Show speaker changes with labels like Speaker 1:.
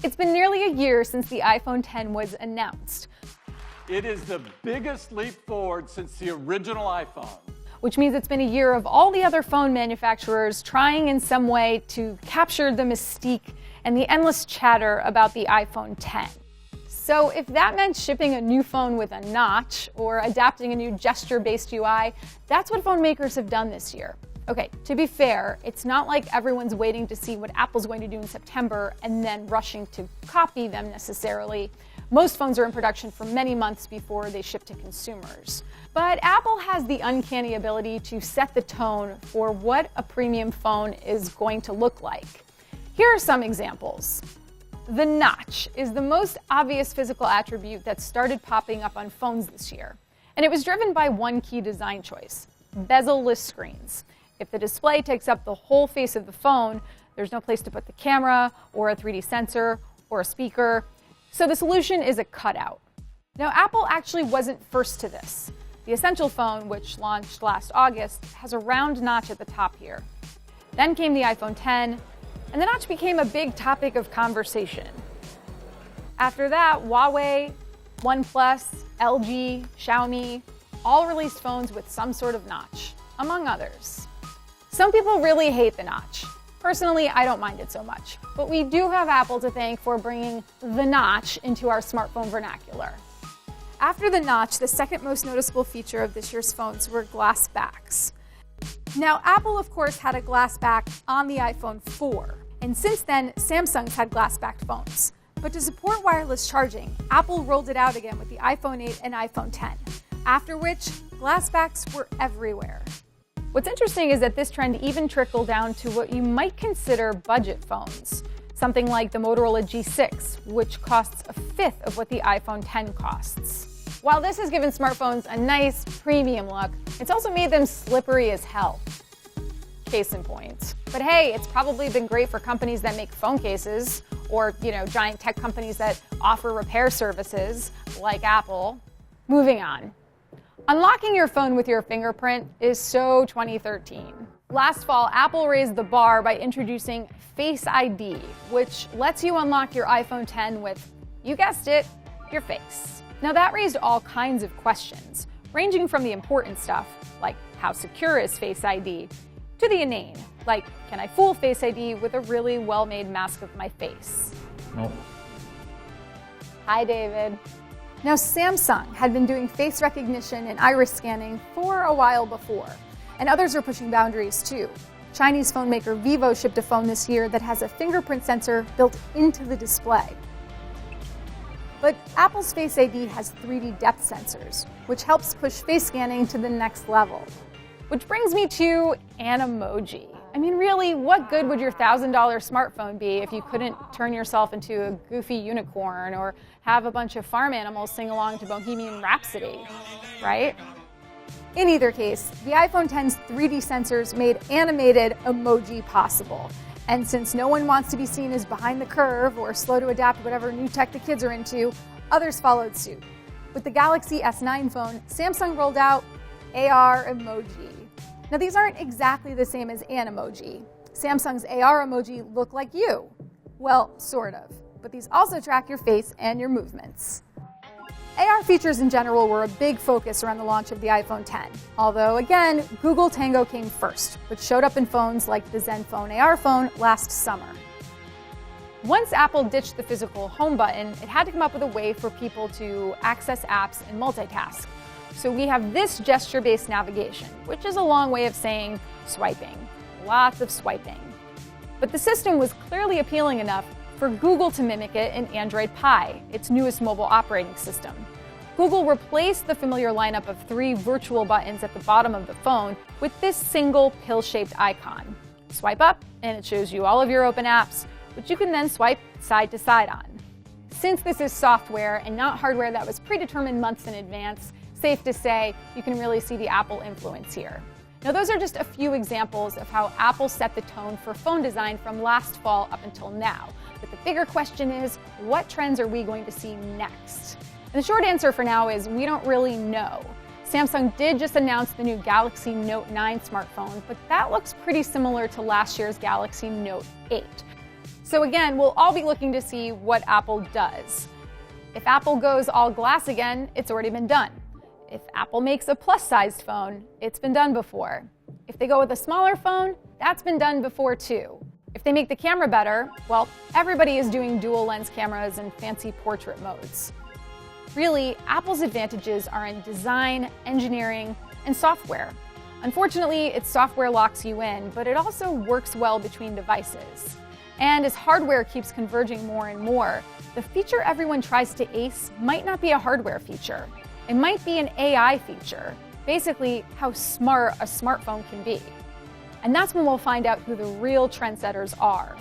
Speaker 1: It's been nearly a year since the iPhone X was announced.
Speaker 2: It is the biggest leap forward since the original iPhone.
Speaker 1: Which means it's been a year of all the other phone manufacturers trying in some way to capture the mystique and the endless chatter about the iPhone X. So if that meant shipping a new phone with a notch or adapting a new gesture-based UI, that's what phone makers have done this year. Okay, to be fair, it's not like everyone's waiting to see what Apple's going to do in September and then rushing to copy them necessarily. Most phones are in production for many months before they ship to consumers. But Apple has the uncanny ability to set the tone for what a premium phone is going to look like. Here are some examples. The notch is the most obvious physical attribute that started popping up on phones this year. And it was driven by one key design choice: bezel-less screens. If the display takes up the whole face of the phone, there's no place to put the camera or a 3D sensor or a speaker. So the solution is a cutout. Now, Apple actually wasn't first to this. The Essential phone, which launched last August, has a round notch at the top here. Then came the iPhone X, and the notch became a big topic of conversation. After that, Huawei, OnePlus, LG, Xiaomi all released phones with some sort of notch, among others. Some people really hate the notch. Personally, I don't mind it so much, but we do have Apple to thank for bringing the notch into our smartphone vernacular. After the notch, the second most noticeable feature of this year's phones were glass backs. Now, Apple, of course, had a glass back on the iPhone 4, and since then, Samsung's had glass-backed phones. But to support wireless charging, Apple rolled it out again with the iPhone 8 and iPhone X, after which glass backs were everywhere. What's interesting is that this trend even trickled down to what you might consider budget phones, something like the Motorola G6, which costs a fifth of what the iPhone X costs. While this has given smartphones a nice premium look, it's also made them slippery as hell. Case in point. But hey, it's probably been great for companies that make phone cases, or giant tech companies that offer repair services, like Apple. Moving on. Unlocking your phone with your fingerprint is so 2013. Last fall, Apple raised the bar by introducing Face ID, which lets you unlock your iPhone X with, you guessed it, your face. Now that raised all kinds of questions, ranging from the important stuff, like how secure is Face ID, to the inane, like can I fool Face ID with a really well-made mask of my face?
Speaker 2: Nope.
Speaker 1: Hi, David. Now, Samsung had been doing face recognition and iris scanning for a while before, and others are pushing boundaries too. Chinese phone maker Vivo shipped a phone this year that has a fingerprint sensor built into the display. But Apple's Face ID has 3D depth sensors, which helps push face scanning to the next level. Which brings me to animoji. I mean, really, what good would your $1,000 smartphone be if you couldn't turn yourself into a goofy unicorn or have a bunch of farm animals sing along to Bohemian Rhapsody, right? In either case, the iPhone X's 3D sensors made animated emoji possible. And since no one wants to be seen as behind the curve or slow to adapt whatever new tech the kids are into, others followed suit. With the Galaxy S9 phone, Samsung rolled out AR emoji. Now, these aren't exactly the same as Animoji. Samsung's AR emoji look like you. Well, sort of. But these also track your face and your movements. AR features in general were a big focus around the launch of the iPhone X. Although, again, Google Tango came first, which showed up in phones like the Zenfone AR phone last summer. Once Apple ditched the physical home button, it had to come up with a way for people to access apps and multitask. So we have this gesture-based navigation, which is a long way of saying swiping. Lots of swiping. But the system was clearly appealing enough for Google to mimic it in Android Pie, its newest mobile operating system. Google replaced the familiar lineup of 3 virtual buttons at the bottom of the phone with this single pill-shaped icon. Swipe up, and it shows you all of your open apps, which you can then swipe side to side on. Since this is software and not hardware that was predetermined months in advance, safe to say you can really see the Apple influence here. Now, those are just a few examples of how Apple set the tone for phone design from last fall up until now. But the bigger question is, what trends are we going to see next? And the short answer for now is we don't really know. Samsung did just announce the new Galaxy Note 9 smartphone, but that looks pretty similar to last year's Galaxy Note 8. So again, we'll all be looking to see what Apple does. If Apple goes all glass again, it's already been done. If Apple makes a plus-sized phone, it's been done before. If they go with a smaller phone, that's been done before too. If they make the camera better, well, everybody is doing dual lens cameras and fancy portrait modes. Really, Apple's advantages are in design, engineering, and software. Unfortunately, its software locks you in, but it also works well between devices. And as hardware keeps converging more and more, the feature everyone tries to ace might not be a hardware feature. It might be an AI feature, basically how smart a smartphone can be. And that's when we'll find out who the real trendsetters are.